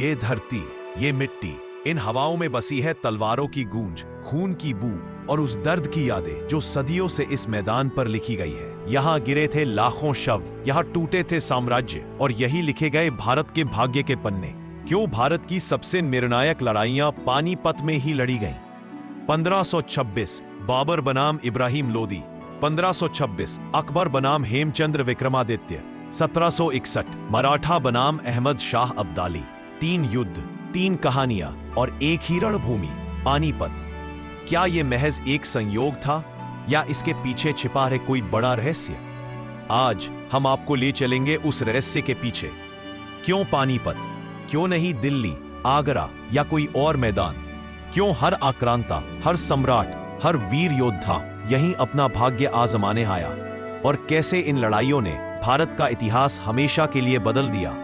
ये धरती, ये मिट्टी, इन हवाओं में बसी है तलवारों की गूंज, खून की बू और उस दर्द की यादें जो सदियों से इस मैदान पर लिखी गई है। यहाँ गिरे थे लाखों शव, यहाँ टूटे थे साम्राज्य और यही लिखे गए भारत के भाग्य के पन्ने। क्यों भारत की सबसे निर्णायक लड़ाइयां पानीपत में ही लड़ी गईं? 1526 बाबर बनाम इब्राहिम लोदी, 1526 अकबर बनाम हेमचंद्र विक्रमादित्य, 1761 मराठा बनाम अहमद शाह अब्दाली। 3 युद्ध, 3 कहानियां और एक ही रणभूमि, पानीपत। क्या यह महज एक संयोग था या इसके पीछे छिपा है कोई बड़ा रहस्य? आज हम आपको ले चलेंगे उस रहस्य के पीछे। क्यों पानीपत? क्यों नहीं दिल्ली, आगरा या कोई और मैदान? क्यों हर आक्रांता, हर सम्राट, हर वीर योद्धा यहीं अपना भाग्य आजमाने आया? और कैसे इन लड़ाइयों ने भारत का इतिहास हमेशा के लिए बदल दिया?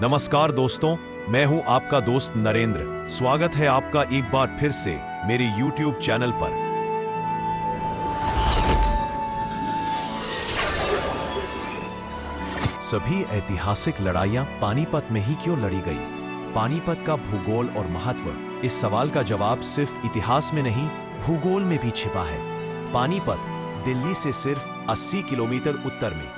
नमस्कार दोस्तों, मैं हूं आपका दोस्त नरेंद्र। स्वागत है आपका एक बार फिर से मेरे YouTube चैनल पर। सभी ऐतिहासिक लड़ाइयां पानीपत में ही क्यों लड़ी गई? पानीपत का भूगोल और महत्व, इस सवाल का जवाब सिर्फ इतिहास में नहीं, भूगोल में भी छिपा है। पानीपत दिल्ली से सिर्फ 80 किलोमीटर उत्तर में,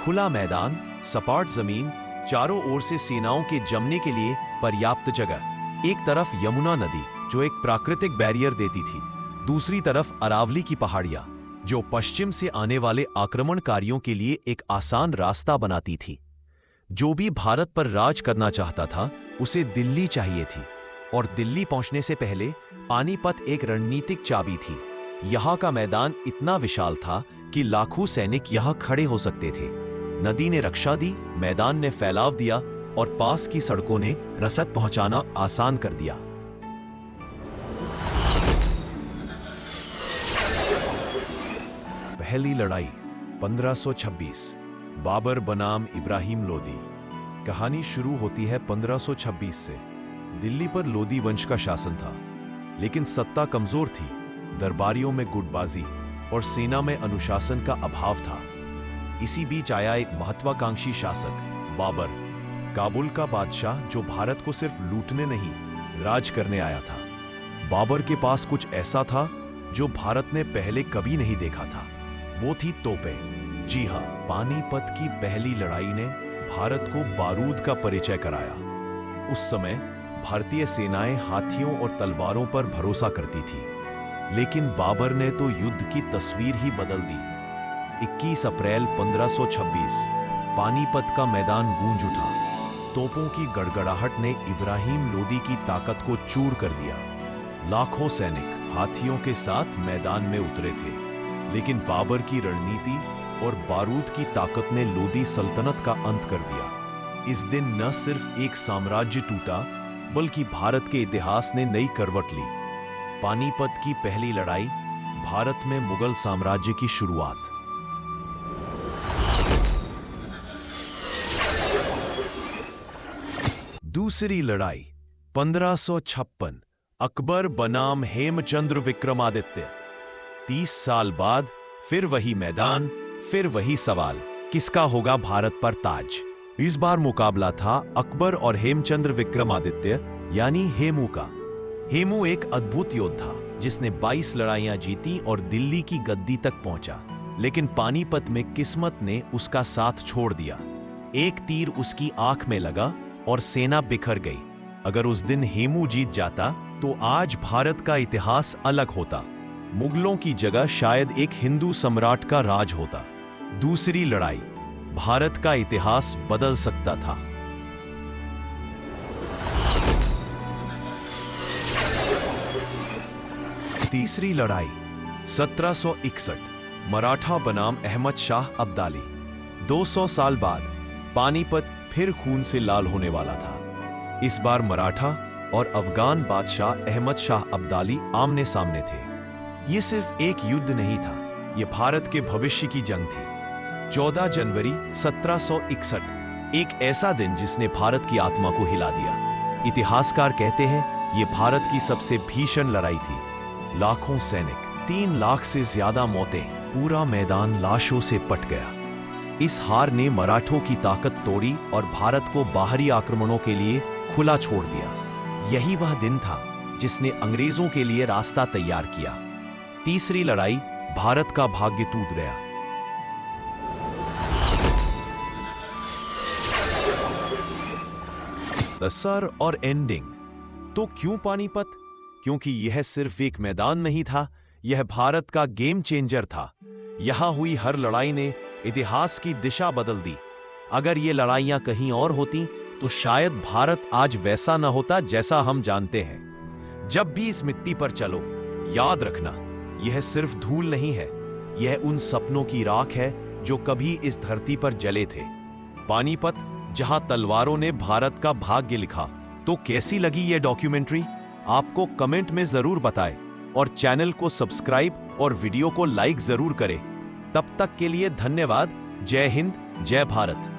खुला मैदान, सपाट जमीन, चारों ओर से सेनाओं के जमने के लिए पर्याप्त जगह। एक तरफ यमुना नदी जो एक प्राकृतिक बैरियर देती थी, दूसरी तरफ अरावली की पहाड़ियां जो पश्चिम से आने वाले आक्रमणकारियों के लिए एक आसान रास्ता बनाती थी। जो भी भारत पर राज करना चाहता था उसे दिल्ली चाहिए थी, और दिल्ली पहुंचने से पहले पानीपत एक रणनीतिक चाबी थी। यहाँ का मैदान इतना विशाल था कि लाखों सैनिक यहाँ खड़े हो सकते थे। नदी ने रक्षा दी, मैदान ने फैलाव दिया और पास की सड़कों ने रसद पहुंचाना आसान कर दिया। पहली लड़ाई 1526 बाबर बनाम इब्राहिम लोदी। कहानी शुरू होती है 1526 से। दिल्ली पर लोदी वंश का शासन था, लेकिन सत्ता कमजोर थी। दरबारियों में गुटबाजी और सेना में अनुशासन का अभाव था। इसी बीच आया एक महत्वाकांक्षी शासक, बाबर, काबुल का बादशाह, जो भारत को सिर्फ लूटने नहीं, राज करने आया था। बाबर के पास कुछ ऐसा था जो भारत ने पहले कभी नहीं देखा था, वो थी तोपें। जी हां, पानीपत की पहली लड़ाई ने भारत को बारूद का परिचय कराया। उस समय भारतीय सेनाएं हाथियों और तलवारों पर भरोसा करती थी, लेकिन बाबर ने तो युद्ध की तस्वीर ही बदल दी। 21 अप्रैल 1526 पानीपत का मैदान गूंज उठा। तोपों की गड़गड़ाहट ने इब्राहिम लोदी की ताकत को चूर कर दिया। लाखों सैनिक हाथियों के साथ मैदान में उतरे थे, लेकिन बाबर की रणनीति और बारूद की ताकत ने लोदी सल्तनत का अंत कर दिया। इस दिन न सिर्फ एक साम्राज्य टूटा, बल्कि भारत के इतिहास ने नई करवट ली। पानीपत की पहली लड़ाई, भारत में मुगल साम्राज्य की शुरुआत। दूसरी लड़ाई 1556 अकबर बनाम हेमचंद्र विक्रमादित्य। 30 साल बाद फिर वही मैदान, फिर वही सवाल, किसका होगा भारत पर ताज? इस बार मुकाबला था अकबर और हेमचंद्र विक्रमादित्य यानी हेमू का। हेमू एक अद्भुत योद्धा जिसने 22 लड़ाइयां जीती और दिल्ली की गद्दी तक पहुंचा, लेकिन पानीपत में किस्मत ने उसका साथ छोड़ दिया। एक तीर उसकी आंख में लगा और सेना बिखर गई। अगर उस दिन हेमू जीत जाता तो आज भारत का इतिहास अलग होता। मुगलों की जगह शायद एक हिंदू सम्राट का राज होता। दूसरी लड़ाई, भारत का इतिहास बदल सकता था। तीसरी लड़ाई 1761 मराठा बनाम अहमद शाह अब्दाली। 200 साल बाद पानीपत फिर खून से लाल होने वाला था। इस बार मराठा और अफगान बादशाह अहमद शाह अब्दाली आमने सामने थे। यह सिर्फ एक युद्ध नहीं था, यह भारत के भविष्य की जंग थी। 14 जनवरी 1761, एक ऐसा दिन जिसने भारत की आत्मा को हिला दिया। इतिहासकार कहते हैं यह भारत की सबसे भीषण लड़ाई थी। लाखों सैनिक, 3 लाख से ज्यादा मौतें, पूरा मैदान लाशों से पट गया। इस हार ने मराठों की ताकत तोड़ी और भारत को बाहरी आक्रमणों के लिए खुला छोड़ दिया। यही वह दिन था जिसने अंग्रेजों के लिए रास्ता तैयार किया। तीसरी लड़ाई, भारत का भाग्य टूट गया। द सर और एंडिंग। तो क्यों पानीपत? क्योंकि यह सिर्फ एक मैदान नहीं था, यह भारत का गेम चेंजर था। यहां हुई हर लड़ाई ने इतिहास की दिशा बदल दी। अगर ये लड़ाइयां कहीं और होती तो शायद भारत आज वैसा न होता जैसा हम जानते हैं। जब भी इस मिट्टी पर चलो, याद रखना, यह सिर्फ धूल नहीं है, यह उन सपनों की राख है जो कभी इस धरती पर जले थे। पानीपत, जहां तलवारों ने भारत का भाग्य लिखा। तो कैसी लगी यह डॉक्यूमेंट्री? आपको कमेंट में जरूर बताएं और चैनल को सब्सक्राइब और वीडियो को लाइक जरूर करें। तब तक के लिए धन्यवाद। जय हिंद, जय भारत।